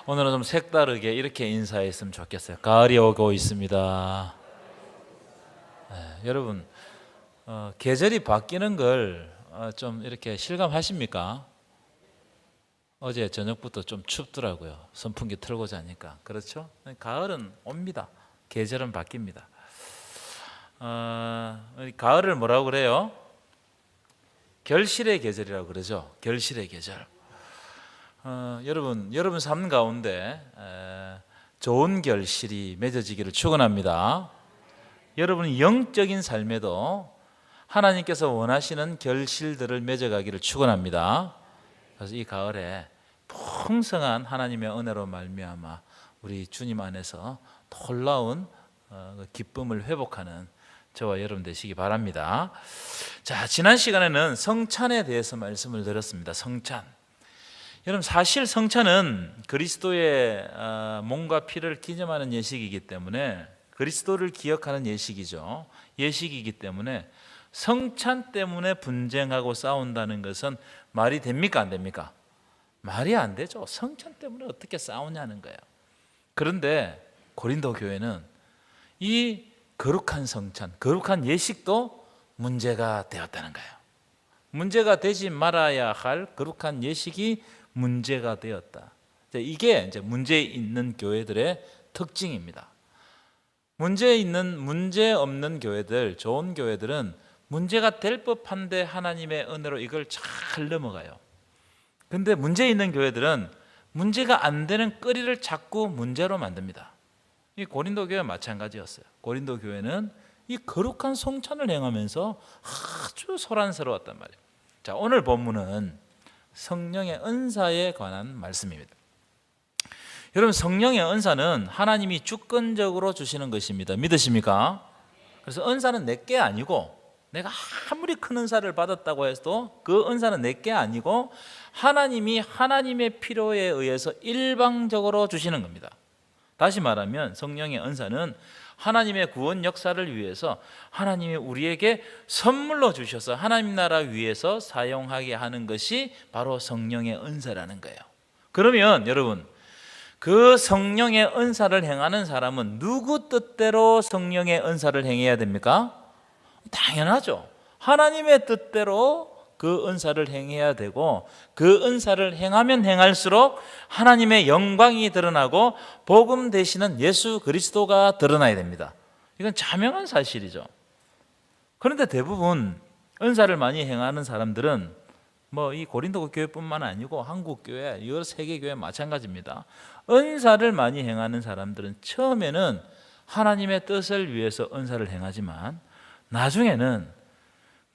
오늘은 좀 색다르게 이렇게 인사했으면 좋겠어요. 가을이 오고 있습니다. 여러분, 계절이 바뀌는 걸 좀 이렇게 실감하십니까? 어제 저녁부터 좀 춥더라고요. 선풍기 틀고 자니까. 그렇죠? 가을은 옵니다. 계절은 바뀝니다. 가을을 뭐라고 그래요? 결실의 계절이라고 그러죠. 결실의 계절. 여러분 삶 가운데 좋은 결실이 맺어지기를 축원합니다. 여러분 영적인 삶에도 하나님께서 원하시는 결실들을 맺어가기를 축원합니다. 그래서 이 가을에 풍성한 하나님의 은혜로 말미암아 우리 주님 안에서 놀라운 기쁨을 회복하는 저와 여러분 되시기 바랍니다. 자, 지난 시간에는 성찬에 대해서 말씀을 드렸습니다. 성찬. 여러분, 사실 성찬은 그리스도의 몸과 피를 기념하는 예식이기 때문에, 그리스도를 기억하는 예식이죠. 예식이기 때문에 성찬 때문에 분쟁하고 싸운다는 것은 말이 됩니까, 안 됩니까? 말이 안 되죠. 성찬 때문에 어떻게 싸우냐는 거예요. 그런데 고린도 교회는 이 거룩한 성찬, 거룩한 예식도 문제가 되었다는 거예요. 문제가 되지 말아야 할 거룩한 예식이 문제가 되었다. 이게 이제 문제 있는 교회들의 특징입니다. 문제 없는 교회들, 좋은 교회들은 문제가 될 법한데 하나님의 은혜로 이걸 잘 넘어가요. 근데 문제 있는 교회들은 문제가 안 되는 거리를 자꾸 문제로 만듭니다. 이 고린도 교회 마찬가지였어요. 고린도 교회는 이 거룩한 성찬을 행하면서 아주 소란스러웠단 말이에요. 자, 오늘 본문은 성령의 은사에 관한 말씀입니다. 여러분, 성령의 은사는 하나님이 주권적으로 주시는 것입니다. 믿으십니까? 그래서 은사는 내게 아니고, 내가 아무리 큰 은사를 받았다고 해도 그 은사는 내게 아니고 하나님이 하나님의 필요에 의해서 일방적으로 주시는 겁니다. 다시 말하면 성령의 은사는 하나님의 구원 역사를 위해서 하나님이 우리에게 선물로 주셔서 하나님 나라 위해서 사용하게 하는 것이 바로 성령의 은사라는 거예요. 그러면 여러분, 그 성령의 은사를 행하는 사람은 누구 뜻대로 성령의 은사를 행해야 됩니까? 당연하죠. 하나님의 뜻대로 그 은사를 행해야 되고, 그 은사를 행하면 행할수록 하나님의 영광이 드러나고 복음 되시는 예수 그리스도가 드러나야 됩니다. 이건 자명한 사실이죠. 그런데 대부분 은사를 많이 행하는 사람들은 이 고린도 교회뿐만 아니고 한국 교회, 여러 세계 교회 마찬가지입니다. 은사를 많이 행하는 사람들은 처음에는 하나님의 뜻을 위해서 은사를 행하지만 나중에는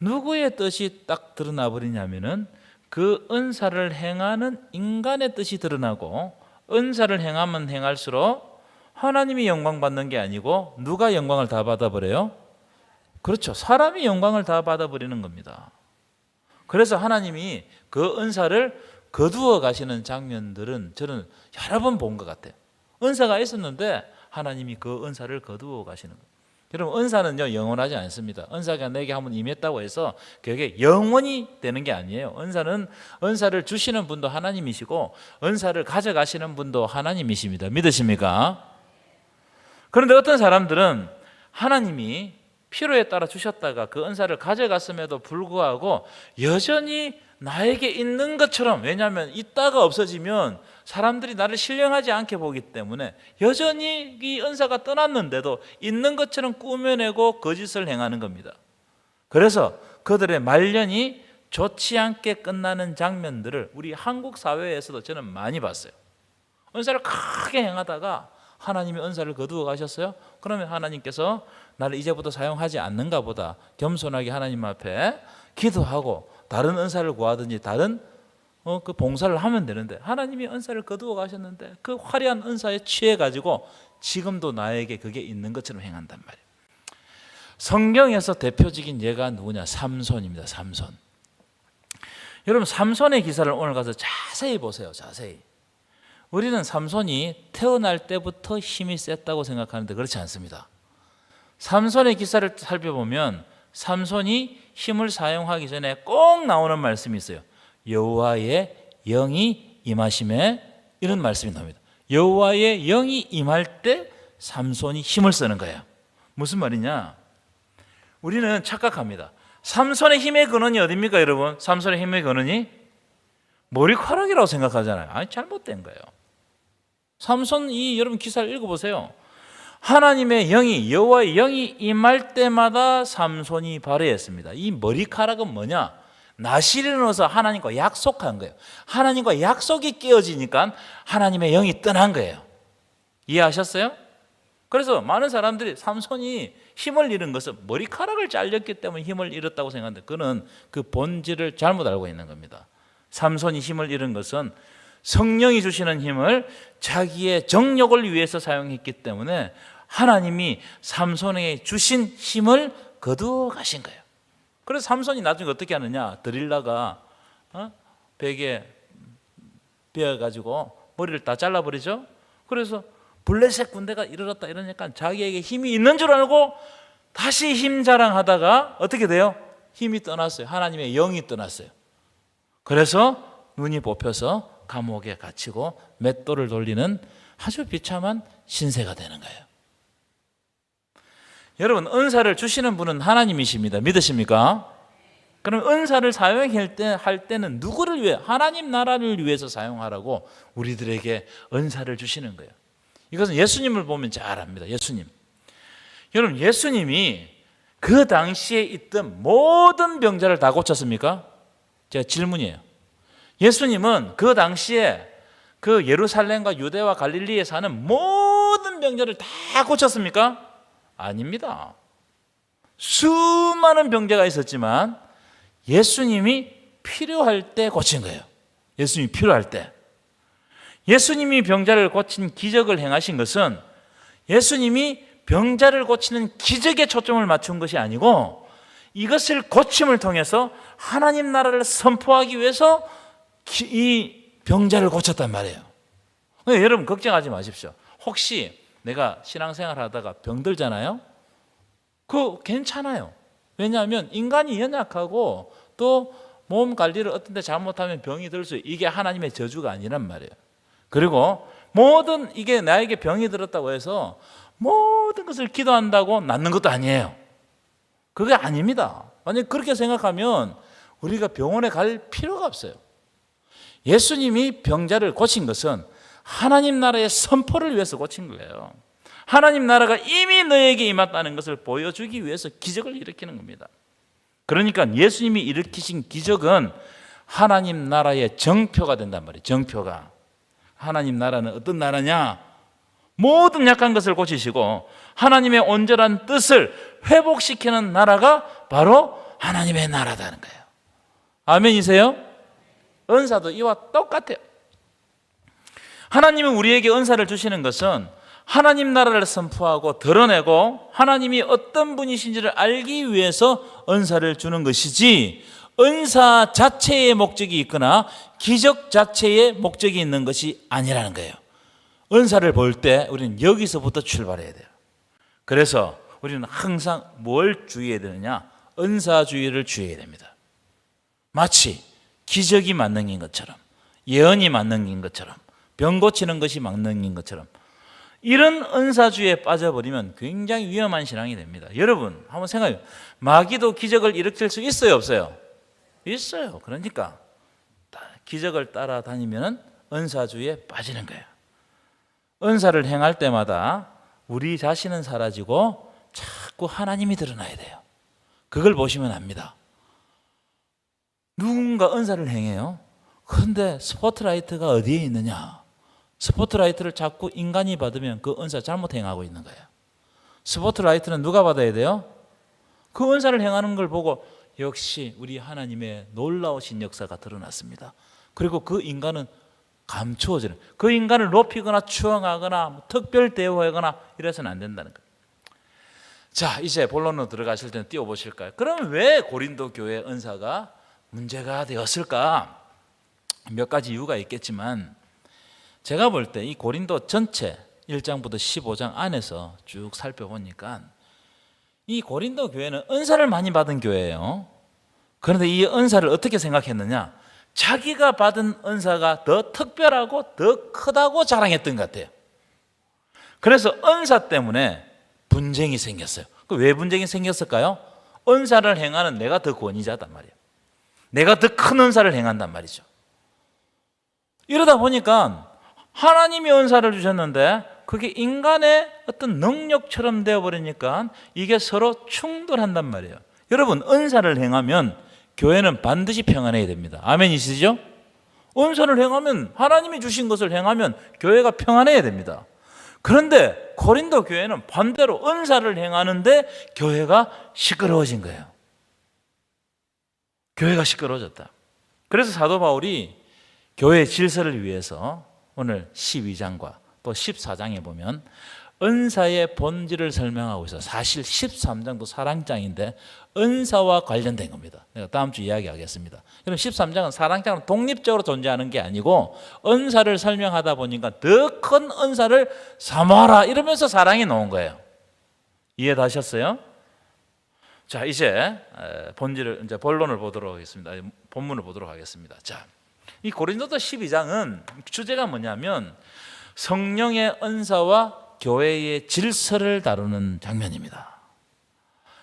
누구의 뜻이 딱 드러나 버리냐면은 그 은사를 행하는 인간의 뜻이 드러나고, 은사를 행하면 행할수록 하나님이 영광 받는 게 아니고 누가 영광을 다 받아버려요? 그렇죠. 사람이 영광을 다 받아버리는 겁니다. 그래서 하나님이 그 은사를 거두어 가시는 장면들은 저는 여러 번 본 것 같아요. 은사가 있었는데 하나님이 그 은사를 거두어 가시는 거예요. 여러분, 은사는요 영원하지 않습니다. 은사가 내게 한번 임했다고 해서 그게 영원히 되는 게 아니에요. 은사는, 은사를 주시는 분도 하나님이시고 은사를 가져가시는 분도 하나님이십니다. 믿으십니까? 그런데 어떤 사람들은 하나님이 필요에 따라 주셨다가 그 은사를 가져갔음에도 불구하고 여전히 나에게 있는 것처럼, 왜냐하면 있다가 없어지면 사람들이 나를 신령하지 않게 보기 때문에 여전히 이 은사가 떠났는데도 있는 것처럼 꾸며내고 거짓을 행하는 겁니다. 그래서 그들의 말년이 좋지 않게 끝나는 장면들을 우리 한국 사회에서도 저는 많이 봤어요. 은사를 크게 행하다가 하나님이 은사를 거두어 가셨어요? 그러면 하나님께서 나를 이제부터 사용하지 않는가 보다 겸손하게 하나님 앞에 기도하고 다른 은사를 구하든지 다른 그 봉사를 하면 되는데, 하나님이 은사를 거두어 가셨는데 그 화려한 은사에 취해 가지고 지금도 나에게 그게 있는 것처럼 행한단 말이에요. 성경에서 대표적인 예가 누구냐? 삼손입니다. 삼손. 여러분, 삼손의 기사를 오늘 가서 자세히 보세요. 자세히. 우리는 삼손이 태어날 때부터 힘이 셌다고 생각하는데 그렇지 않습니다. 삼손의 기사를 살펴보면 삼손이 힘을 사용하기 전에 꼭 나오는 말씀이 있어요. 여호와의 영이 임하심에, 이런 말씀이 나옵니다. 여호와의 영이 임할 때 삼손이 힘을 쓰는 거예요. 무슨 말이냐? 우리는 착각합니다. 삼손의 힘의 근원이 어디입니까, 여러분? 삼손의 힘의 근원이 머리카락이라고 생각하잖아요. 아니, 잘못된 거예요. 삼손 여러분 기사를 읽어보세요. 하나님의 영이, 여호와의 영이 임할 때마다 삼손이 발휘했습니다. 이 머리카락은 뭐냐? 나시를 넣어서 하나님과 약속한 거예요. 하나님과 약속이 깨어지니까 하나님의 영이 떠난 거예요. 이해하셨어요? 그래서 많은 사람들이 삼손이 힘을 잃은 것은 머리카락을 잘렸기 때문에 힘을 잃었다고 생각하는데, 그는 그 본질을 잘못 알고 있는 겁니다. 삼손이 힘을 잃은 것은 성령이 주시는 힘을 자기의 정욕을 위해서 사용했기 때문에 하나님이 삼손에게 주신 힘을 거두어 가신 거예요. 그래서 삼손이 나중에 어떻게 하느냐? 드릴라가 베개 베어가지고 머리를 다 잘라버리죠. 그래서 블레셋 군대가 이르렀다 이러니까 자기에게 힘이 있는 줄 알고 다시 힘 자랑하다가 어떻게 돼요? 힘이 떠났어요. 하나님의 영이 떠났어요. 그래서 눈이 뽑혀서 감옥에 갇히고 맷돌을 돌리는 아주 비참한 신세가 되는 거예요. 여러분, 은사를 주시는 분은 하나님이십니다. 믿으십니까? 그럼 은사를 사용할 때는 누구를 위해? 하나님 나라를 위해서 사용하라고 우리들에게 은사를 주시는 거예요. 이것은 예수님을 보면 잘 압니다. 예수님. 여러분, 예수님이 그 당시에 있던 모든 병자를 다 고쳤습니까? 제가 질문이에요. 예수님은 그 당시에 그 예루살렘과 유대와 갈릴리에 사는 모든 병자를 다 고쳤습니까? 아닙니다. 수많은 병자가 있었지만 예수님이 필요할 때 고친 거예요. 예수님이 필요할 때. 예수님이 병자를 고친 기적을 행하신 것은 예수님이 병자를 고치는 기적에 초점을 맞춘 것이 아니고 이것을 고침을 통해서 하나님 나라를 선포하기 위해서 이 병자를 고쳤단 말이에요. 여러분 걱정하지 마십시오. 혹시 내가 신앙생활 하다가 병들잖아요. 그거 괜찮아요. 왜냐하면 인간이 연약하고 또 몸 관리를 어떤 데 잘못하면 병이 들 수, 이게 하나님의 저주가 아니란 말이에요. 그리고 모든 이게 나에게 병이 들었다고 해서 모든 것을 기도한다고 낫는 것도 아니에요. 그게 아닙니다. 만약 그렇게 생각하면 우리가 병원에 갈 필요가 없어요. 예수님이 병자를 고친 것은 하나님 나라의 선포를 위해서 고친 거예요. 하나님 나라가 이미 너에게 임했다는 것을 보여주기 위해서 기적을 일으키는 겁니다. 그러니까 예수님이 일으키신 기적은 하나님 나라의 정표가 된단 말이에요. 정표가. 하나님 나라는 어떤 나라냐? 모든 약한 것을 고치시고 하나님의 온전한 뜻을 회복시키는 나라가 바로 하나님의 나라다는 거예요. 아멘이세요? 은사도 이와 똑같아요. 하나님은 우리에게 은사를 주시는 것은 하나님 나라를 선포하고 드러내고 하나님이 어떤 분이신지를 알기 위해서 은사를 주는 것이지, 은사 자체의 목적이 있거나 기적 자체의 목적이 있는 것이 아니라는 거예요. 은사를 볼 때 우리는 여기서부터 출발해야 돼요. 그래서 우리는 항상 뭘 주의해야 되느냐? 은사주의를 주의해야 됩니다. 마치 기적이 만능인 것처럼, 예언이 만능인 것처럼, 병 고치는 것이 만능인 것처럼, 이런 은사주의에 빠져버리면 굉장히 위험한 신앙이 됩니다. 여러분 한번 생각해요. 마귀도 기적을 일으킬 수 있어요, 없어요? 있어요. 그러니까 기적을 따라다니면 은사주의에 빠지는 거예요. 은사를 행할 때마다 우리 자신은 사라지고 자꾸 하나님이 드러나야 돼요. 그걸 보시면 압니다. 누군가 은사를 행해요. 그런데 스포트라이트가 어디에 있느냐? 스포트라이트를 자꾸 인간이 받으면 그 은사 잘못 행하고 있는 거예요. 스포트라이트는 누가 받아야 돼요? 그 은사를 행하는 걸 보고 역시 우리 하나님의 놀라우신 역사가 드러났습니다. 그리고 그 인간은 감추어지는, 그 인간을 높이거나 추앙하거나 특별 대우하거나 이래서는 안 된다는 거예요. 자, 이제 본론으로 들어가실 때는 띄워보실까요? 그럼 왜 고린도 교회 은사가 문제가 되었을까? 몇 가지 이유가 있겠지만 제가 볼 때 이 고린도 전체 1장부터 15장 안에서 쭉 살펴보니까 이 고린도 교회는 은사를 많이 받은 교회예요. 그런데 이 은사를 어떻게 생각했느냐? 자기가 받은 은사가 더 특별하고 더 크다고 자랑했던 것 같아요. 그래서 은사 때문에 분쟁이 생겼어요. 왜 분쟁이 생겼을까요? 은사를 행하는 내가 더 권위자단 말이에요. 내가 더 큰 은사를 행한단 말이죠. 이러다 보니까 하나님이 은사를 주셨는데 그게 인간의 어떤 능력처럼 되어버리니까 이게 서로 충돌한단 말이에요. 여러분, 은사를 행하면 교회는 반드시 평안해야 됩니다. 아멘이시죠? 은사를 행하면, 하나님이 주신 것을 행하면 교회가 평안해야 됩니다. 그런데 고린도 교회는 반대로 은사를 행하는데 교회가 시끄러워진 거예요. 교회가 시끄러워졌다. 그래서 사도 바울이 교회의 질서를 위해서 오늘 12장과 또 14장에 보면 은사의 본질을 설명하고 있어요. 사실 13장도 사랑장인데 은사와 관련된 겁니다. 내가 다음 주 이야기하겠습니다. 그럼 13장은 사랑장은 독립적으로 존재하는 게 아니고 은사를 설명하다 보니까 더 큰 은사를 사모하라 이러면서 사랑이 나온 거예요. 이해되셨어요? 자, 이제 본질을, 이제 본론을 보도록 하겠습니다. 본문을 보도록 하겠습니다. 자, 이 고린도서 12장은 주제가 뭐냐면 성령의 은사와 교회의 질서를 다루는 장면입니다.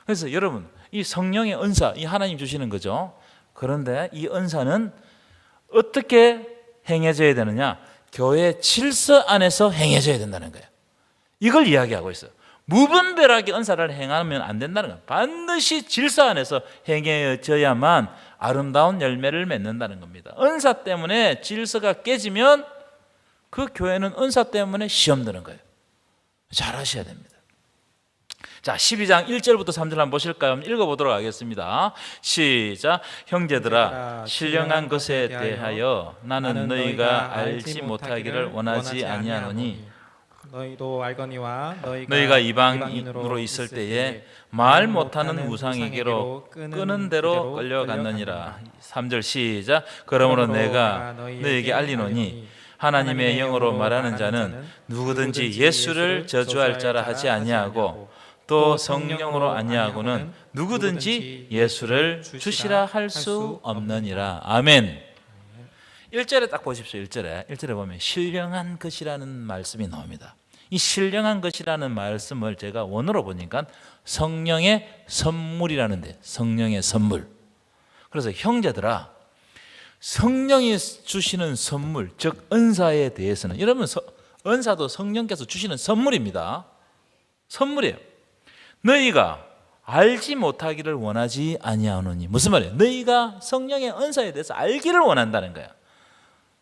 그래서 여러분, 이 성령의 은사, 이 하나님 주시는 거죠. 그런데 이 은사는 어떻게 행해져야 되느냐? 교회 질서 안에서 행해져야 된다는 거예요. 이걸 이야기하고 있어요. 무분별하게 은사를 행하면 안 된다는 거예요. 반드시 질서 안에서 행해져야만 아름다운 열매를 맺는다는 겁니다. 은사 때문에 질서가 깨지면 그 교회는 은사 때문에 시험 드는 거예요. 잘 하셔야 됩니다. 자, 12장 1절부터 3절 한번 보실까요? 읽어보도록 하겠습니다. 시작. 형제들아, 신령한 것에 대하여 나는 너희가 알지 못하기를 원하지 아니하노니 너희도 알거니와 너희가 이방인으로 있을 때에 말 못하는 우상에게로 끄는 대로 끌려갔느니라. 3절 시작. 그러므로 내가 너희에게 알리노니 하나님의 영으로 말하는 자는 누구든지 예수를 저주할 자라 하지 아니하고 또 성령으로 아니하고는 누구든지 예수를 주시라 할 수 없느니라. 아멘. 1절에 딱 보십시오. 1절에 보면 신령한 것이라는 말씀이 나옵니다. 이 신령한 것이라는 말씀을 제가 원어로 보니까 성령의 선물이라는데, 성령의 선물. 그래서 형제들아, 성령이 주시는 선물, 즉 은사에 대해서는, 여러분 은사도 성령께서 주시는 선물입니다. 선물이에요. 너희가 알지 못하기를 원하지 아니하노니, 무슨 말이에요? 너희가 성령의 은사에 대해서 알기를 원한다는 거야.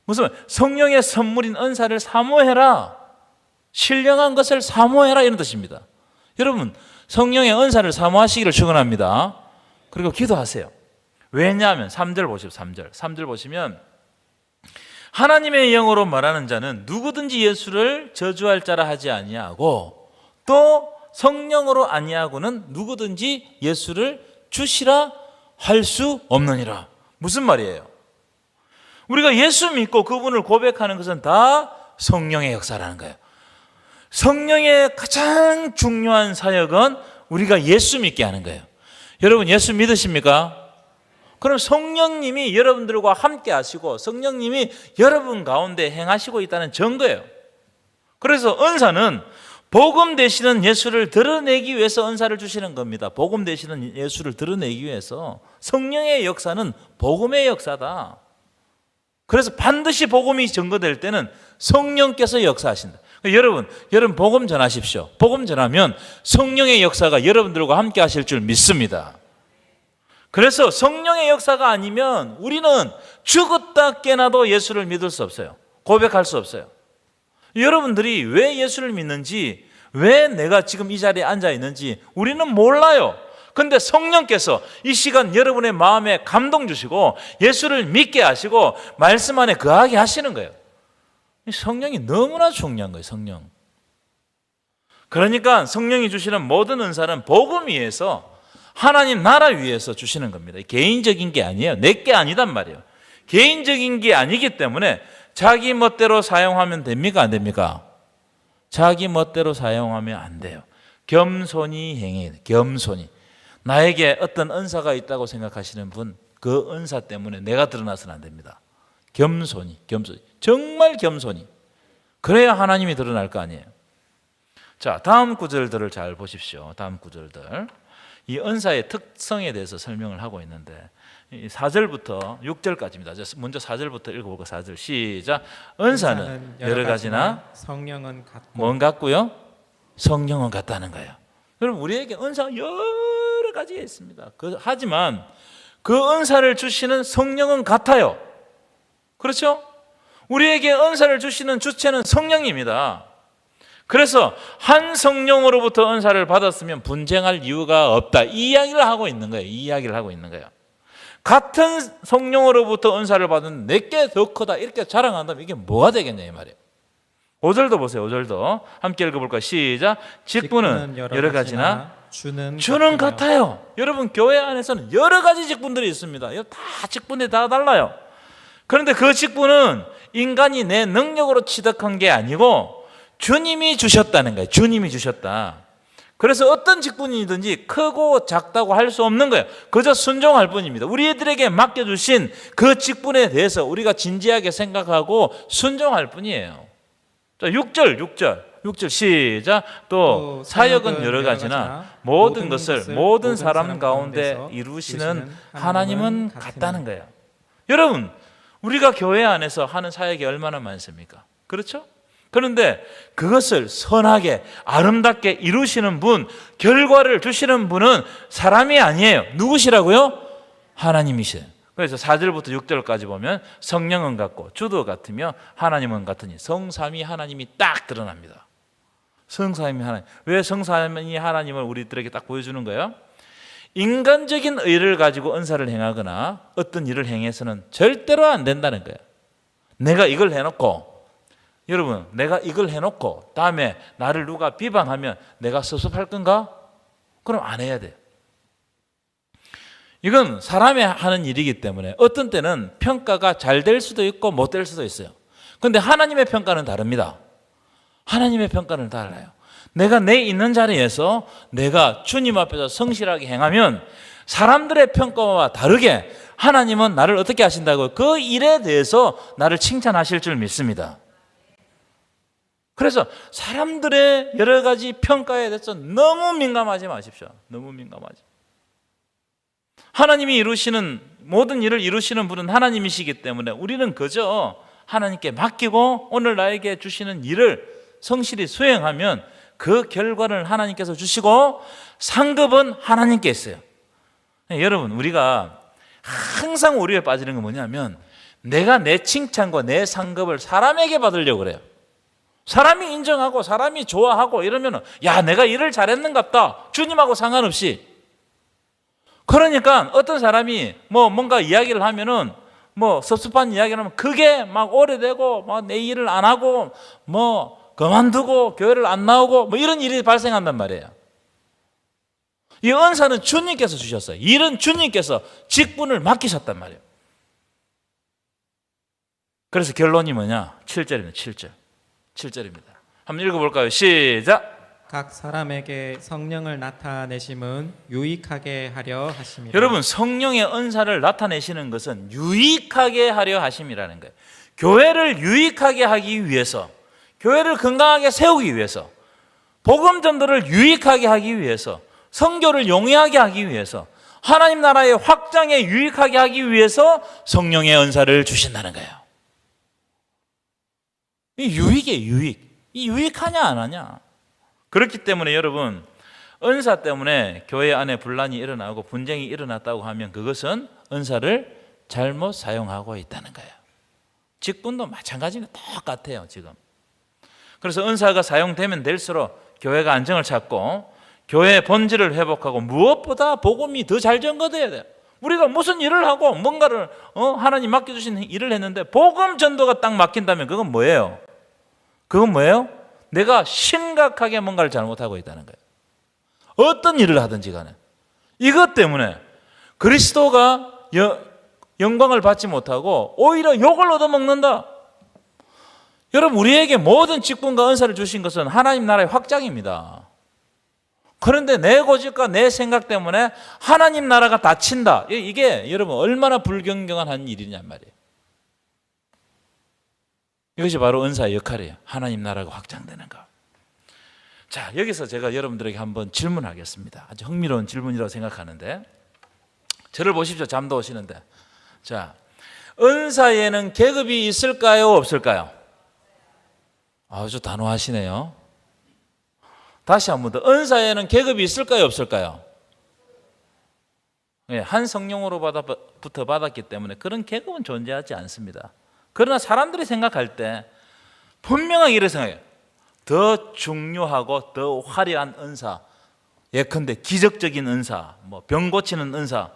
무슨 말? 성령의 선물인 은사를 사모해라, 신령한 것을 사모해라, 이런 뜻입니다. 여러분, 성령의 은사를 사모하시기를 축원합니다. 그리고 기도하세요. 왜냐하면 3절 보십시오. 3절 보시면 하나님의 영으로 말하는 자는 누구든지 예수를 저주할 자라 하지 아니하고 또 성령으로 아니하고는 누구든지 예수를 주시라 할 수 없느니라. 무슨 말이에요? 우리가 예수 믿고 그분을 고백하는 것은 다 성령의 역사라는 거예요. 성령의 가장 중요한 사역은 우리가 예수 믿게 하는 거예요. 여러분 예수 믿으십니까? 그럼 성령님이 여러분들과 함께 하시고 성령님이 여러분 가운데 행하시고 있다는 증거예요. 그래서 은사는 복음 되시는 예수를 드러내기 위해서 은사를 주시는 겁니다. 복음 되시는 예수를 드러내기 위해서. 성령의 역사는 복음의 역사다. 그래서 반드시 복음이 증거될 때는 성령께서 역사하신다. 여러분 복음 전하십시오. 복음 전하면 성령의 역사가 여러분들과 함께 하실 줄 믿습니다. 그래서 성령의 역사가 아니면 우리는 죽었다 깨나도 예수를 믿을 수 없어요. 고백할 수 없어요. 여러분들이 왜 예수를 믿는지, 왜 내가 지금 이 자리에 앉아 있는지 우리는 몰라요. 근데 성령께서 이 시간 여러분의 마음에 감동 주시고 예수를 믿게 하시고 말씀 안에 거하게 하시는 거예요. 성령이 너무나 중요한 거예요. 성령. 그러니까 성령이 주시는 모든 은사는 복음 위해서, 하나님 나라 위해서 주시는 겁니다. 개인적인 게 아니에요. 내 게 아니단 말이에요. 개인적인 게 아니기 때문에 자기 멋대로 사용하면 됩니까? 안 됩니까? 자기 멋대로 사용하면 안 돼요. 겸손히 행해야 돼요. 겸손히. 나에게 어떤 은사가 있다고 생각하시는 분, 그 은사 때문에 내가 드러나서는 안 됩니다. 겸손히 정말 겸손히 그래야 하나님이 드러날 거 아니에요. 자, 다음 구절들을 잘 보십시오. 다음 구절들. 이 은사의 특성에 대해서 설명을 하고 있는데 4절부터 6절까지입니다. 먼저 4절부터 읽어볼까? 4절 시작. 은사는 여러 가지나 성령은 같고 뭔 같고요? 성령은 같다는 거예요. 여러분, 우리에게 은사가 여러 가지가 있습니다. 하지만 그 은사를 주시는 성령은 같아요. 그렇죠? 우리에게 은사를 주시는 주체는 성령입니다. 그래서 한 성령으로부터 은사를 받았으면 분쟁할 이유가 없다. 이 이야기를 하고 있는 거예요. 이 이야기를 하고 있는 거예요. 같은 성령으로부터 은사를 받은 내게 더 크다 이렇게 자랑한다면 이게 뭐가 되겠냐 이 말이에요. 5절도 보세요. 5절도 함께 읽어볼까요? 시작. 직분은 여러 가지나 주는 같아요. 여러분, 교회 안에서는 여러 가지 직분들이 있습니다. 다 직분이 다 달라요. 그런데 그 직분은 인간이 내 능력으로 취득한 게 아니고 주님이 주셨다는 거예요. 주님이 주셨다. 그래서 어떤 직분이든지 크고 작다고 할 수 없는 거예요. 그저 순종할 뿐입니다. 우리들에게 맡겨주신 그 직분에 대해서 우리가 진지하게 생각하고 순종할 뿐이에요. 자, 6절 시작. 또 사역은 여러 가지나 모든 것을 모든 사람 가운데 이루시는 하나님은 같다는 거예요. 여러분, 우리가 교회 안에서 하는 사역이 얼마나 많습니까? 그렇죠? 그런데 그것을 선하게 아름답게 이루시는 분, 결과를 주시는 분은 사람이 아니에요. 누구시라고요? 하나님이세요. 그래서 4절부터 6절까지 보면 성령은 같고 주도 같으며 하나님은 같으니 성삼위 하나님이 딱 드러납니다. 성삼위 하나님. 왜 성삼위 하나님을 우리들에게 딱 보여주는 거예요? 인간적인 의를 가지고 은사를 행하거나 어떤 일을 행해서는 절대로 안 된다는 거예요. 내가 이걸 해놓고, 여러분, 내가 이걸 해놓고 다음에 나를 누가 비방하면 내가 섭섭할 건가? 그럼 안 해야 돼요. 이건 사람이 하는 일이기 때문에 어떤 때는 평가가 잘 될 수도 있고 못 될 수도 있어요. 그런데 하나님의 평가는 다릅니다. 하나님의 평가는 달라요. 내가 내 있는 자리에서 내가 주님 앞에서 성실하게 행하면 사람들의 평가와 다르게 하나님은 나를 어떻게 하신다고요? 그 일에 대해서 나를 칭찬하실 줄 믿습니다. 그래서 사람들의 여러 가지 평가에 대해서 너무 민감하지 마십시오. 너무 민감하지. 하나님이 이루시는 모든 일을 이루시는 분은 하나님이시기 때문에 우리는 그저 하나님께 맡기고 오늘 나에게 주시는 일을 성실히 수행하면 그 결과를 하나님께서 주시고 상급은 하나님께 있어요. 여러분, 우리가 항상 오류에 빠지는 건 뭐냐면 내가 내 칭찬과 내 상급을 사람에게 받으려고 그래요. 사람이 인정하고 사람이 좋아하고 이러면 야, 내가 일을 잘했는갑다. 주님하고 상관없이. 그러니까 어떤 사람이 뭔가 이야기를 하면은 섭섭한 이야기를 하면 그게 막 오래되고 막 내 일을 안 하고 그만두고 교회를 안 나오고 이런 일이 발생한단 말이에요. 이 은사는 주님께서 주셨어요. 일은 주님께서 직분을 맡기셨단 말이에요. 그래서 결론이 뭐냐? 7절입니다. 7절입니다. 한번 읽어볼까요? 시작. 각 사람에게 성령을 나타내심은 유익하게 하려 하심이라. 여러분, 성령의 은사를 나타내시는 것은 유익하게 하려 하심이라는 거예요. 교회를 유익하게 하기 위해서, 교회를 건강하게 세우기 위해서, 복음 전도를 유익하게 하기 위해서, 선교를 용이하게 하기 위해서, 하나님 나라의 확장에 유익하게 하기 위해서 성령의 은사를 주신다는 거예요. 이 유익이에요, 유익. 이 유익하냐 안 하냐. 그렇기 때문에 여러분, 은사 때문에 교회 안에 분란이 일어나고 분쟁이 일어났다고 하면 그것은 은사를 잘못 사용하고 있다는 거예요. 직분도 마찬가지로 똑같아요, 지금. 그래서 은사가 사용되면 될수록 교회가 안정을 찾고 교회의 본질을 회복하고 무엇보다 복음이 더 잘 전거돼야 돼요. 우리가 무슨 일을 하고 뭔가를 하나님 맡겨주신 일을 했는데 복음 전도가 딱 막힌다면 그건 뭐예요? 그건 뭐예요? 내가 심각하게 뭔가를 잘못하고 있다는 거예요. 어떤 일을 하든지 간에. 이것 때문에 그리스도가 영광을 받지 못하고 오히려 욕을 얻어먹는다. 여러분, 우리에게 모든 직분과 은사를 주신 것은 하나님 나라의 확장입니다. 그런데 내 고집과 내 생각 때문에 하나님 나라가 닫힌다. 이게 여러분 얼마나 불경경한 한 일이냔 말이에요. 이것이 바로 은사의 역할이에요. 하나님 나라가 확장되는 것. 자, 여기서 제가 여러분들에게 한번 질문하겠습니다. 아주 흥미로운 질문이라고 생각하는데, 저를 보십시오. 잠도 오시는데. 자, 은사에는 계급이 있을까요? 없을까요? 아주 단호하시네요. 다시 한 번 더. 은사에는 계급이 있을까요? 없을까요? 네, 한 성령으로부터 받았기 때문에 그런 계급은 존재하지 않습니다. 그러나 사람들이 생각할 때 분명하게 이렇게 생각해요. 더 중요하고 더 화려한 은사, 예컨대 기적적인 은사, 병 고치는 은사,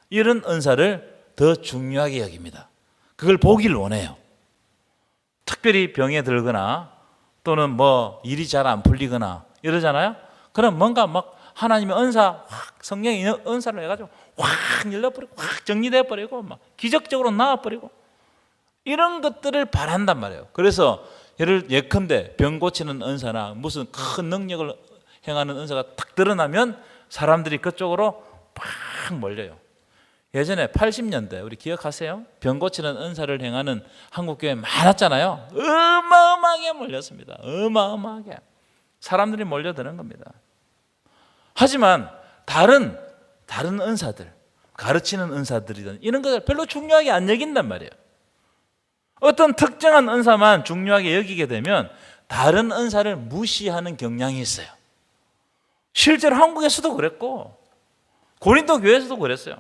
이런 은사를 더 중요하게 여깁니다. 그걸 보기를 원해요. 특별히 병에 들거나 또는 일이 잘 안 풀리거나 이러잖아요. 그럼 뭔가 막 하나님의 은사, 성령의 은사를 해가지고 확 열려버리고 확 정리돼 버리고 막 기적적으로 나와버리고 이런 것들을 바란단 말이에요. 그래서 예컨대 병 고치는 은사나 무슨 큰 능력을 행하는 은사가 탁 드러나면 사람들이 그쪽으로 팍 몰려요. 예전에 80년대 우리 기억하세요? 병 고치는 은사를 행하는 한국교회 많았잖아요. 어마어마하게 몰렸습니다. 어마어마하게 사람들이 몰려드는 겁니다. 하지만 다른 은사들, 가르치는 은사들이든 이런 것을 별로 중요하게 안 여긴단 말이에요. 어떤 특정한 은사만 중요하게 여기게 되면 다른 은사를 무시하는 경향이 있어요. 실제로 한국에서도 그랬고 고린도 교회에서도 그랬어요.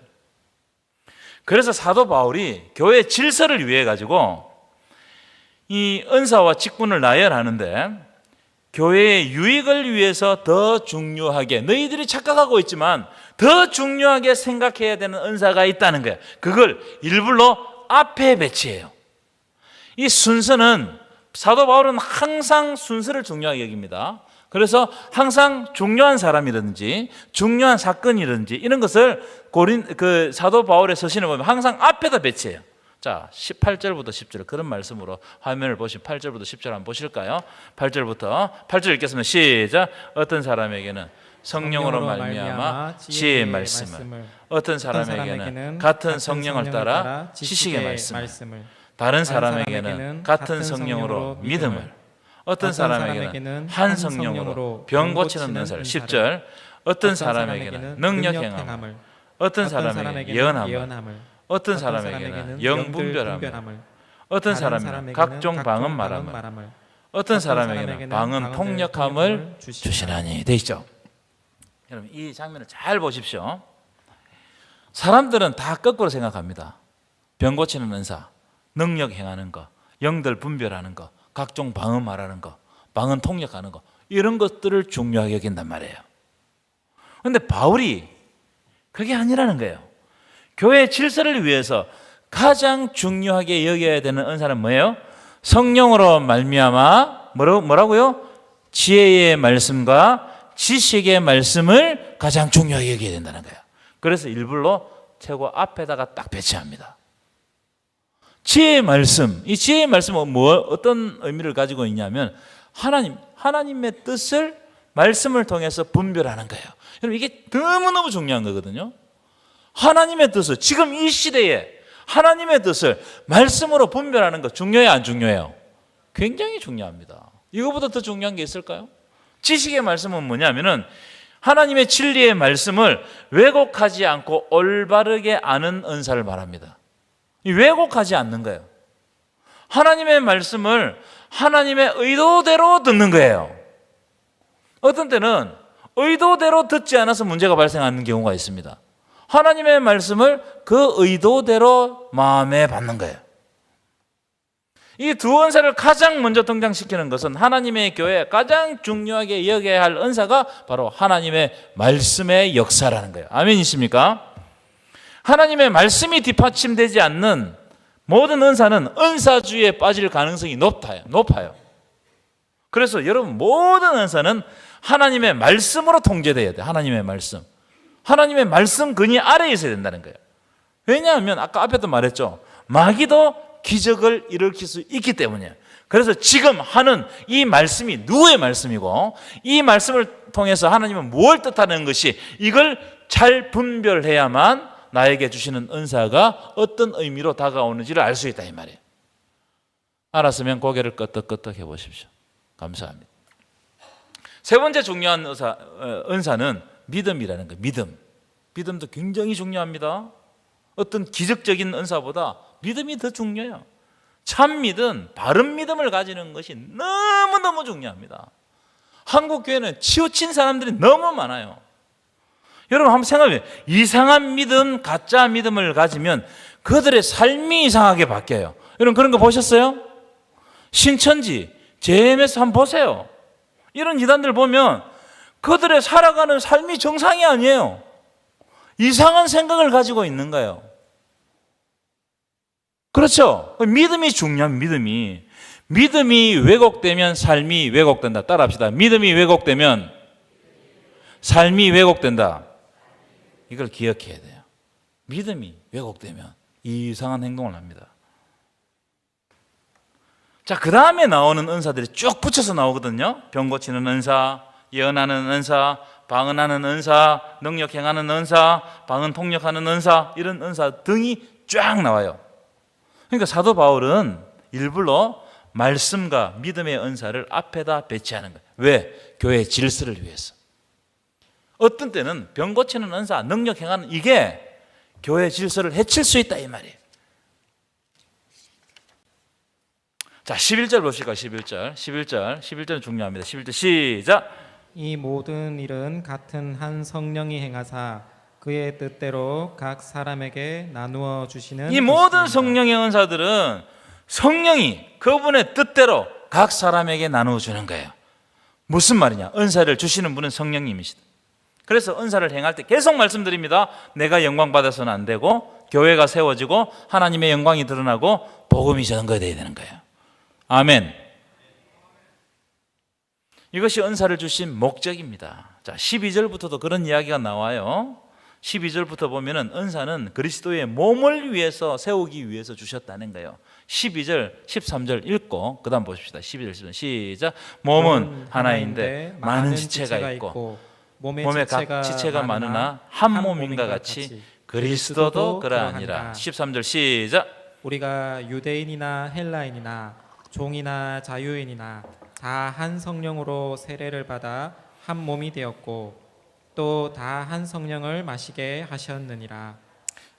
그래서 사도 바울이 교회 질서를 위해 가지고 이 은사와 직분을 나열하는데, 교회의 유익을 위해서 더 중요하게, 너희들이 착각하고 있지만 더 중요하게 생각해야 되는 은사가 있다는 거예요. 그걸 일부러 앞에 배치해요. 이 순서는, 사도 바울은 항상 순서를 중요하게 여깁니다. 그래서 항상 중요한 사람이라든지 중요한 사건이라든지 이런 것을 사도 바울의 서신을 보면 항상 앞에다 배치해요. 자, 8절부터 10절 그런 말씀으로 화면을 보시면 8절부터 10절 한번 보실까요? 8절 읽겠습니다. 시작. 어떤 사람에게는 성령으로 말미암아 지혜의 말씀을, 어떤 사람에게는 같은 성령을 따라 지식의 말씀을, 다른 사람에게는 같은 성령으로 믿음을, 어떤 사람에게는 한 성령으로 병 고치는 은사를, 10절, 어떤 사람에게는 능력 행함을, 어떤 사람에게는 예언함을, 어떤 사람에게는 영분별함을, 어떤 사람에게는 각종 방언 말함을, 어떤 사람에게는 방언 통역함을 주시나니. 돼 있죠? 여러분 이 장면을 잘 보십시오. 사람들은 다 거꾸로 생각합니다. 병 고치는 은사, 능력 행하는 거, 영들 분별하는 거, 각종 방언 말하는 거, 방언 통역하는 거, 이런 것들을 중요하게 여긴단 말이에요. 그런데 바울이 그게 아니라는 거예요. 교회의 질서를 위해서 가장 중요하게 여겨야 되는 은사는 뭐예요? 성령으로 말미암아 뭐라고요? 지혜의 말씀과 지식의 말씀을 가장 중요하게 여겨야 된다는 거예요. 그래서 일부러 최고 앞에다가 딱 배치합니다. 지혜의 말씀, 이 지혜의 말씀은 어떤 의미를 가지고 있냐면 하나님의 뜻을 말씀을 통해서 분별하는 거예요. 여러분 이게 너무너무 중요한 거거든요. 하나님의 뜻을, 지금 이 시대에 하나님의 뜻을 말씀으로 분별하는 거 중요해요, 안 중요해요? 굉장히 중요합니다. 이거보다 더 중요한 게 있을까요? 지식의 말씀은 뭐냐면은 하나님의 진리의 말씀을 왜곡하지 않고 올바르게 아는 은사를 말합니다. 왜곡하지 않는 거예요. 하나님의 말씀을 하나님의 의도대로 듣는 거예요. 어떤 때는 의도대로 듣지 않아서 문제가 발생하는 경우가 있습니다. 하나님의 말씀을 그 의도대로 마음에 받는 거예요. 이 두 은사를 가장 먼저 등장시키는 것은 하나님의 교회에 가장 중요하게 여겨야 할 은사가 바로 하나님의 말씀의 역사라는 거예요. 아멘이십니까? 하나님의 말씀이 뒷받침되지 않는 모든 은사는 은사주의에 빠질 가능성이 높아요. 그래서 여러분 모든 은사는 하나님의 말씀으로 통제돼야 돼요. 하나님의 말씀. 하나님의 말씀 근위 아래에 있어야 된다는 거예요. 왜냐하면 아까 앞에도 말했죠. 마귀도 기적을 일으킬 수 있기 때문이에요. 그래서 지금 하는 이 말씀이 누구의 말씀이고 이 말씀을 통해서 하나님은 무엇을 뜻하는 것이, 이걸 잘 분별해야만 나에게 주시는 은사가 어떤 의미로 다가오는지를 알 수 있다 이 말이에요. 알았으면 고개를 끄덕끄덕 해보십시오. 감사합니다. 세 번째 중요한 은사는 믿음이라는 거예요. 믿음도 굉장히 중요합니다. 어떤 기적적인 은사보다 믿음이 더 중요해요. 참 믿음, 바른 믿음을 가지는 것이 너무너무 중요합니다. 한국 교회는 치우친 사람들이 너무 많아요. 여러분 한번 생각해요. 이상한 믿음, 가짜 믿음을 가지면 그들의 삶이 이상하게 바뀌어요. 여러분 그런 거 보셨어요? 신천지, JMS 한번 보세요. 이런 이단들 보면 그들의 살아가는 삶이 정상이 아니에요. 이상한 생각을 가지고 있는 거예요. 그렇죠? 믿음이 중요한 믿음이 왜곡되면 삶이 왜곡된다. 따라합시다. 믿음이 왜곡되면 삶이 왜곡된다. 이걸 기억해야 돼요. 믿음이 왜곡되면 이상한 행동을 합니다. 자, 그 다음에 나오는 은사들이 쭉 붙여서 나오거든요. 병 고치는 은사, 예언하는 은사, 방언하는 은사, 능력 행하는 은사, 방언 통역하는 은사, 이런 은사 등이 쫙 나와요. 그러니까 사도 바울은 일부러 말씀과 믿음의 은사를 앞에다 배치하는 거예요. 왜? 교회의 질서를 위해서. 어떤 때는 병 고치는 은사, 능력 행하는 이게 교회의 질서를 해칠 수 있다 이 말이에요. 자, 11절 보실까요? 11절은 중요합니다. 11절 시작. 이 모든 일은 같은 한 성령이 행하사 그의 뜻대로 각 사람에게 나누어 주시는 이 모든 것입니다. 성령의 은사들은 성령이 그분의 뜻대로 각 사람에게 나누어 주는 거예요. 무슨 말이냐? 은사를 주시는 분은 성령님이시다. 그래서 은사를 행할 때 계속 말씀드립니다. 내가 영광 받아서는 안 되고 교회가 세워지고 하나님의 영광이 드러나고 복음이 전거되어야 되는 거예요. 아멘. 이것이 은사를 주신 목적입니다. 자, 12절부터도 그런 이야기가 나와요. 12절부터 보면은 은사는 그리스도의 몸을 위해서 세우기 위해서 주셨다는 거예요. 12절, 13절 읽고 그 다음 보십시다. 12절, 13절 시작. 몸은 하나인데 많은 지체가 있고 몸에 각 지체가 많으나 한 몸인가 같이 그리스도도 그러하니라. 13절 시작. 우리가 유대인이나 헬라인이나 종이나 자유인이나 다 한 성령으로 세례를 받아 한 몸이 되었고 또 다 한 성령을 마시게 하셨느니라.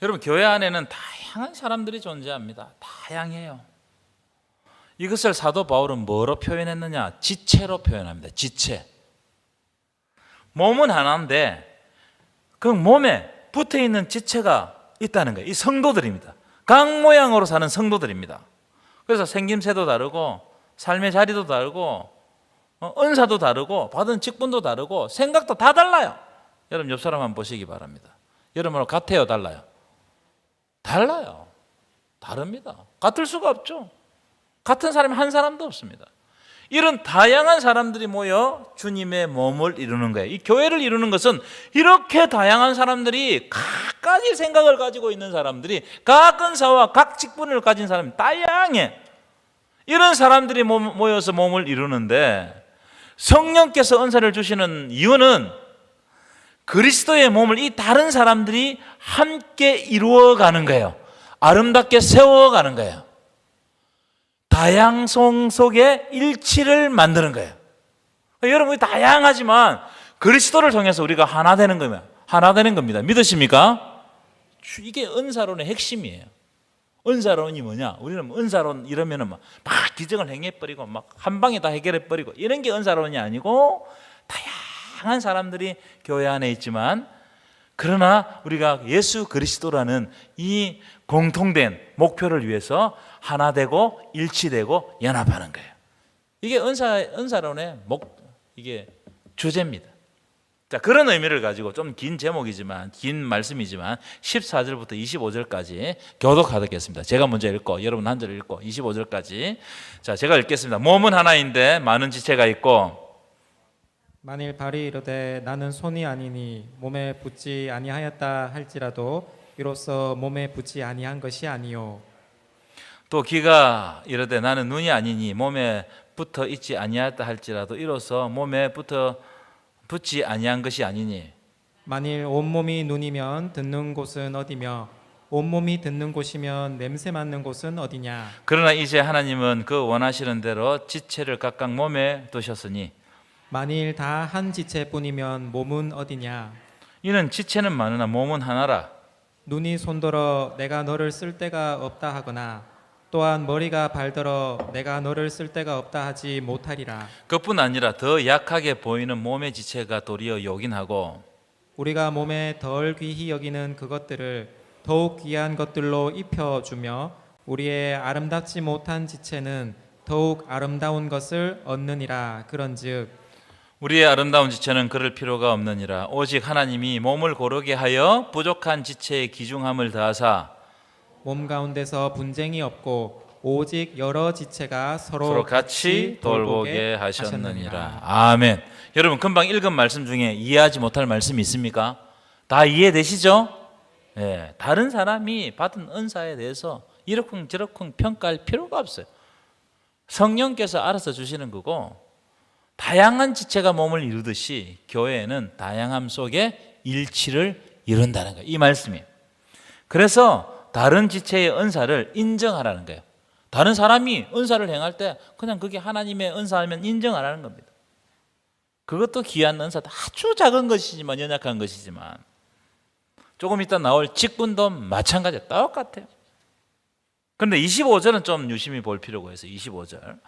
여러분 교회 안에는 다양한 사람들이 존재합니다. 다양해요. 이것을 사도 바울은 뭐로 표현했느냐? 지체로 표현합니다. 지체. 몸은 하나인데 그 몸에 붙어있는 지체가 있다는 거예요. 이 성도들입니다. 각 모양으로 사는 성도들입니다. 그래서 생김새도 다르고 삶의 자리도 다르고 은사도 다르고 받은 직분도 다르고 생각도 다 달라요. 여러분 옆 사람 한번 보시기 바랍니다. 여러분하고 같아요? 달라요? 달라요. 다릅니다. 같을 수가 없죠. 같은 사람이 한 사람도 없습니다. 이런 다양한 사람들이 모여 주님의 몸을 이루는 거예요. 이 교회를 이루는 것은 이렇게 다양한 사람들이 각가지 생각을 가지고 있는 사람들이 각 은사와 각 직분을 가진 사람이 다양해. 이런 사람들이 모여서 몸을 이루는데 성령께서 은사를 주시는 이유는 그리스도의 몸을 이 다른 사람들이 함께 이루어가는 거예요. 아름답게 세워가는 거예요. 다양성 속에 일치를 만드는 거예요. 여러분 다양하지만 그리스도를 통해서 우리가 하나 되는 겁니다. 하나 되는 겁니다. 믿으십니까? 이게 은사론의 핵심이에요. 은사론이 뭐냐? 우리는 은사론 이러면은 막 기적을 행해버리고 막 한 방에 다 해결해버리고 이런 게 은사론이 아니고 다양한 사람들이 교회 안에 있지만 그러나 우리가 예수 그리스도라는 이 공통된 목표를 위해서 하나 되고 일치되고 연합하는 거예요. 이게 은사론의 이게 주제입니다. 자, 그런 의미를 가지고 좀 긴 제목이지만 긴 말씀이지만 14절부터 25절까지 교독하겠습니다. 제가 먼저 읽고 여러분 한 절 읽고 25절까지. 자, 제가 읽겠습니다. 몸은 하나인데 많은 지체가 있고 만일 발이 이르되 나는 손이 아니니 몸에 붙지 아니하였다 할지라도 이로써 몸에 붙지 아니한 것이 아니요. 또 귀가 이르되 나는 눈이 아니니 몸에 붙어 있지 아니하였다 할지라도 이로써 몸에 붙어 붙지 아니한 것이 아니니. 만일 온몸이 눈이면 듣는 곳은 어디며 온몸이 듣는 곳이면 냄새 맡는 곳은 어디냐. 그러나 이제 하나님은 그 원하시는 대로 지체를 각각 몸에 두셨으니 만일 다 한 지체뿐이면 몸은 어디냐. 이는 지체는 많으나 몸은 하나라. 눈이 손들어 내가 너를 쓸 데가 없다 하거나 또한 머리가 발들어 내가 너를 쓸 데가 없다 하지 못하리라. 그뿐 아니라 더 약하게 보이는 몸의 지체가 도리어 요긴하고 우리가 몸에 덜 귀히 여기는 그것들을 더욱 귀한 것들로 입혀주며 우리의 아름답지 못한 지체는 더욱 아름다운 것을 얻느니라. 그런즉 우리의 아름다운 지체는 그럴 필요가 없느니라. 오직 하나님이 몸을 고르게 하여 부족한 지체의 기중함을 다하사 몸 가운데서 분쟁이 없고 오직 여러 지체가 서로 같이 돌보게 하셨느니라. 아멘. 여러분 금방 읽은 말씀 중에 이해하지 못할 말씀이 있습니까? 다 이해되시죠? 예, 다른 사람이 받은 은사에 대해서 이러쿵저러쿵 평가할 필요가 없어요. 성령께서 알아서 주시는 거고 다양한 지체가 몸을 이루듯이 교회는 다양함 속에 일치를 이룬다는 거예요. 이 말씀이. 그래서 다른 지체의 은사를 인정하라는 거예요. 다른 사람이 은사를 행할 때 그냥 그게 하나님의 은사하면 인정하라는 겁니다. 그것도 귀한 은사다. 아주 작은 것이지만 연약한 것이지만 조금 이따 나올 직분도 마찬가지예요. 똑같아요. 그런데 25절은 좀 유심히 볼 필요가 있어요. 25절.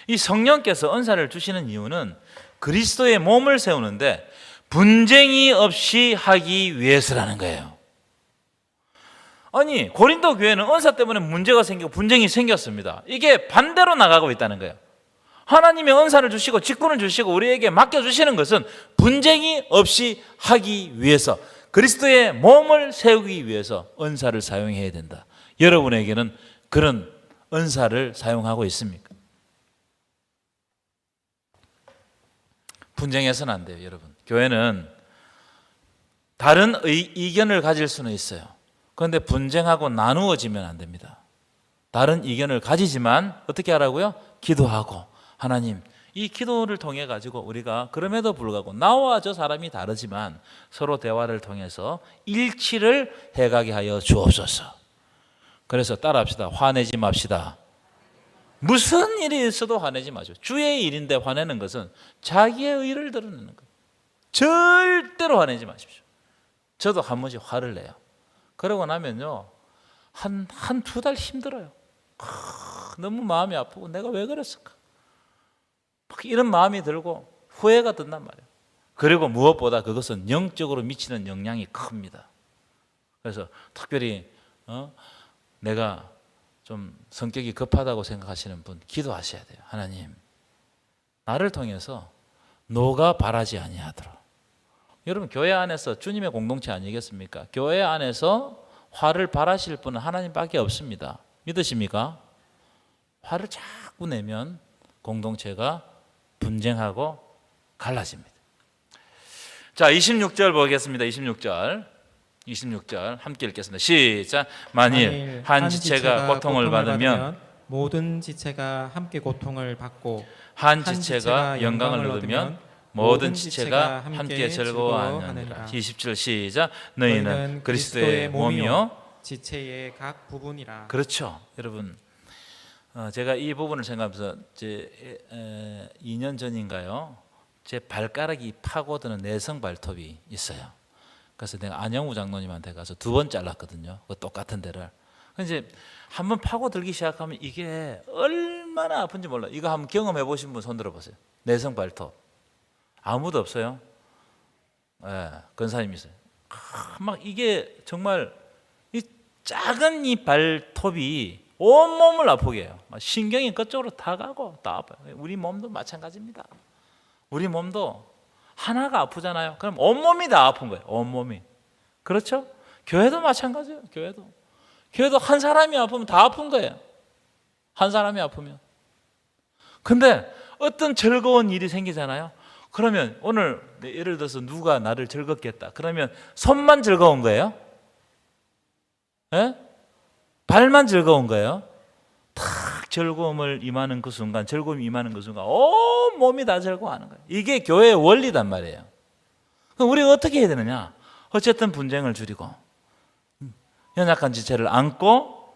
이 성령께서 은사를 주시는 이유는 그리스도의 몸을 세우는데 분쟁이 없이 하기 위해서라는 거예요. 아니 고린도 교회는 은사 때문에 문제가 생기고 분쟁이 생겼습니다. 이게 반대로 나가고 있다는 거예요. 하나님의 은사를 주시고 직분을 주시고 우리에게 맡겨주시는 것은 분쟁이 없이 하기 위해서 그리스도의 몸을 세우기 위해서 은사를 사용해야 된다. 여러분에게는 그런 은사를 사용하고 있습니까? 분쟁해서는 안 돼요, 여러분. 교회는 다른 의견을 가질 수는 있어요. 그런데 분쟁하고 나누어지면 안 됩니다. 다른 의견을 가지지만 어떻게 하라고요? 기도하고 하나님 이 기도를 통해 가지고 우리가 그럼에도 불구하고 나와 저 사람이 다르지만 서로 대화를 통해서 일치를 해가게 하여 주옵소서. 그래서 따라합시다. 화내지 맙시다. 무슨 일이 있어도 화내지 마십시오. 주의 일인데 화내는 것은 자기의 의를 드러내는 거예요. 절대로 화내지 마십시오. 저도 한 번씩 화를 내요. 그러고 나면요 한 두 달 힘들어요. 너무 마음이 아프고 내가 왜 그랬을까? 막 이런 마음이 들고 후회가 든단 말이에요. 그리고 무엇보다 그것은 영적으로 미치는 영향이 큽니다. 그래서 특별히 내가 좀 성격이 급하다고 생각하시는 분 기도하셔야 돼요. 하나님 나를 통해서 너가 바라지 아니하도록. 여러분 교회 안에서 주님의 공동체 아니겠습니까? 교회 안에서 화를 바라실 분은 하나님밖에 없습니다. 믿으십니까? 화를 자꾸 내면 공동체가 분쟁하고 갈라집니다. 자, 26절 보겠습니다. 26절 함께 읽겠습니다. 시작. 만일 한 지체가 고통을 받으면 모든 지체가 함께 고통을 받고 한 지체가 영광을 얻으면 모든 지체가 함께 즐거워하느니라. 27절 시작. 너희는 그리스도의 몸이요 지체의 각 부분이라. 그렇죠. 여러분 제가 이 부분을 생각하면서 2년 전인가요? 제 발가락이 파고드는 내성 발톱이 있어요. 그래서 내가 안영우 장로님한테 가서 2번 잘랐거든요. 그 똑같은 데를. 이제 한번 파고들기 시작하면 이게 얼마나 아픈지 몰라요. 이거 한번 경험해 보신 분 손 들어 보세요. 내성 발톱. 아무도 없어요? 네, 권사님 있어요. 막 이게 정말 이 작은 이 발톱이 온몸을 아프게 해요. 신경이 그쪽으로 다 가고 다 아파요. 우리 몸도 마찬가지입니다. 우리 몸도 하나가 아프잖아요. 그럼 온몸이 다 아픈 거예요. 온몸이. 그렇죠? 교회도 마찬가지예요. 교회도 한 사람이 아프면 다 아픈 거예요. 한 사람이 아프면. 근데 어떤 즐거운 일이 생기잖아요. 그러면 오늘 예를 들어서 누가 나를 즐겁게 했다. 그러면 손만 즐거운 거예요? 예? 발만 즐거운 거예요? 탁 즐거움이 임하는 그 순간 온 몸이 다 즐거워하는 거예요. 이게 교회의 원리단 말이에요. 그럼 우리가 어떻게 해야 되느냐? 어쨌든 분쟁을 줄이고 연약한 지체를 안고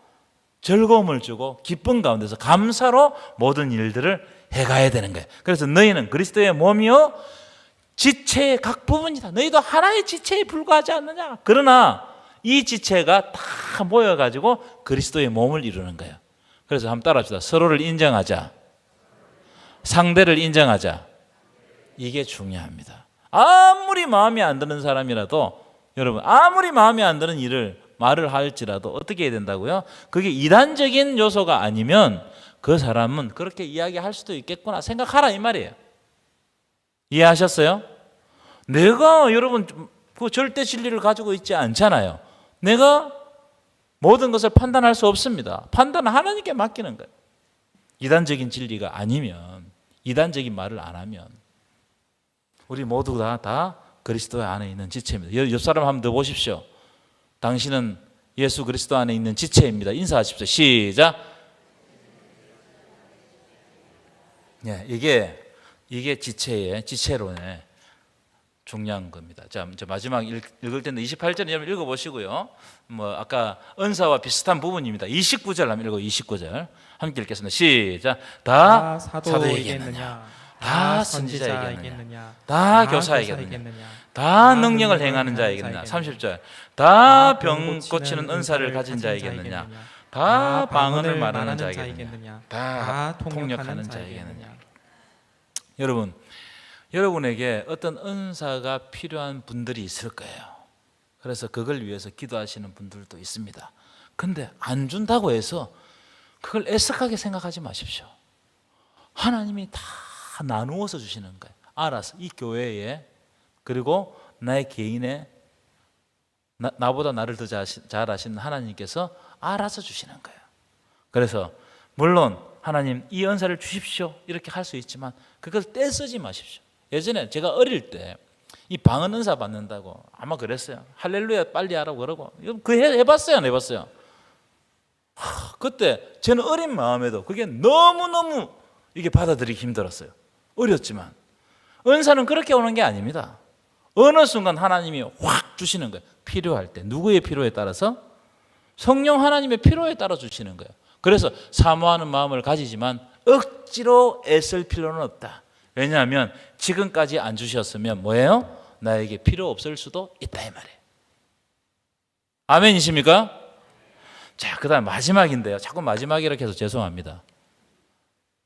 즐거움을 주고 기쁨 가운데서 감사로 모든 일들을 해가야 되는 거예요. 그래서 너희는 그리스도의 몸이요 지체의 각 부분이다. 너희도 하나의 지체에 불과하지 않느냐. 그러나 이 지체가 다 모여가지고 그리스도의 몸을 이루는 거예요. 그래서 한번 따라합시다. 서로를 인정하자. 상대를 인정하자. 이게 중요합니다. 아무리 마음에 안 드는 사람이라도 여러분 아무리 마음에 안 드는 말을 할지라도 어떻게 해야 된다고요? 그게 이단적인 요소가 아니면 그 사람은 그렇게 이야기할 수도 있겠구나 생각하라 이 말이에요. 이해하셨어요? 내가 여러분 그 절대 진리를 가지고 있지 않잖아요. 내가 모든 것을 판단할 수 없습니다. 판단은 하나님께 맡기는 거예요. 이단적인 진리가 아니면 이단적인 말을 안 하면 우리 모두 다 그리스도 안에 있는 지체입니다. 옆 사람 한번 더 보십시오. 당신은 예수 그리스도 안에 있는 지체입니다. 인사하십시오. 시작. 예, 이게 지체론의 중요한 겁니다. 자, 마지막 읽을 텐데 28절 여러분 읽어보시고요. 뭐 아까 은사와 비슷한 부분입니다. 29절 한번 읽어. 29절 함께 읽겠습니다. 시작. 다 사도이겠느냐? 다 선지자이겠느냐? 다 교사이겠느냐? 다 능력을 행하는 자이겠느냐? 30절. 다 병 고치는 은사를 가진 자이겠느냐? 다 방언을 말하는 자이겠느냐? 다 통역하는 자이겠느냐? 여러분, 여러분에게 어떤 은사가 필요한 분들이 있을 거예요. 그래서 그걸 위해서 기도하시는 분들도 있습니다. 근데 안 준다고 해서 그걸 애석하게 생각하지 마십시오. 하나님이 다 나누어서 주시는 거예요. 알아서 이 교회에 그리고 나의 개인에 나보다 나를 더 잘 아시는 하나님께서 알아서 주시는 거예요. 그래서 물론 하나님 이 은사를 주십시오 이렇게 할 수 있지만 그걸 떼쓰지 마십시오. 예전에 제가 어릴 때 이 방언 은사 받는다고 아마 그랬어요. 할렐루야 빨리 하라고 그러고 그 해봤어요 안 해봤어요? 그때 저는 어린 마음에도 그게 너무너무 이게 받아들이기 힘들었어요. 어렸지만 은사는 그렇게 오는 게 아닙니다. 어느 순간 하나님이 확 주시는 거예요. 필요할 때 누구의 필요에 따라서? 성령 하나님의 필요에 따라 주시는 거예요. 그래서 사모하는 마음을 가지지만 억지로 애쓸 필요는 없다. 왜냐하면 지금까지 안 주셨으면 뭐예요? 나에게 필요 없을 수도 있다 이 말이에요. 아멘이십니까? 자, 그 다음 마지막인데요. 자꾸 마지막이라고 해서 죄송합니다.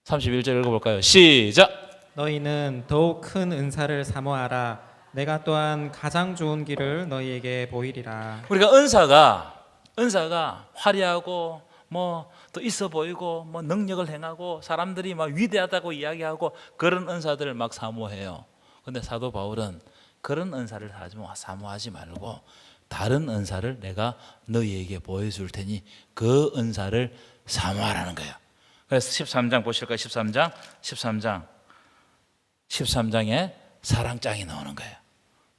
31절 읽어볼까요? 시작. 너희는 더욱 큰 은사를 사모하라. 내가 또한 가장 좋은 길을 너희에게 보이리라. 우리가 은사가 화려하고 뭐 또 있어 보이고 뭐 능력을 행하고 사람들이 막 위대하다고 이야기하고 그런 은사들을 막 사모해요. 근데 사도 바울은 그런 은사를 사모하지 말고 다른 은사를 내가 너희에게 보여줄 테니 그 은사를 사모하라는 거예요. 그래서 13장 보실까요? 13장에 사랑장이 나오는 거예요.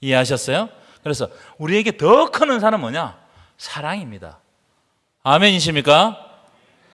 이해하셨어요? 그래서 우리에게 더 큰 은사는 뭐냐? 사랑입니다. 아멘이십니까?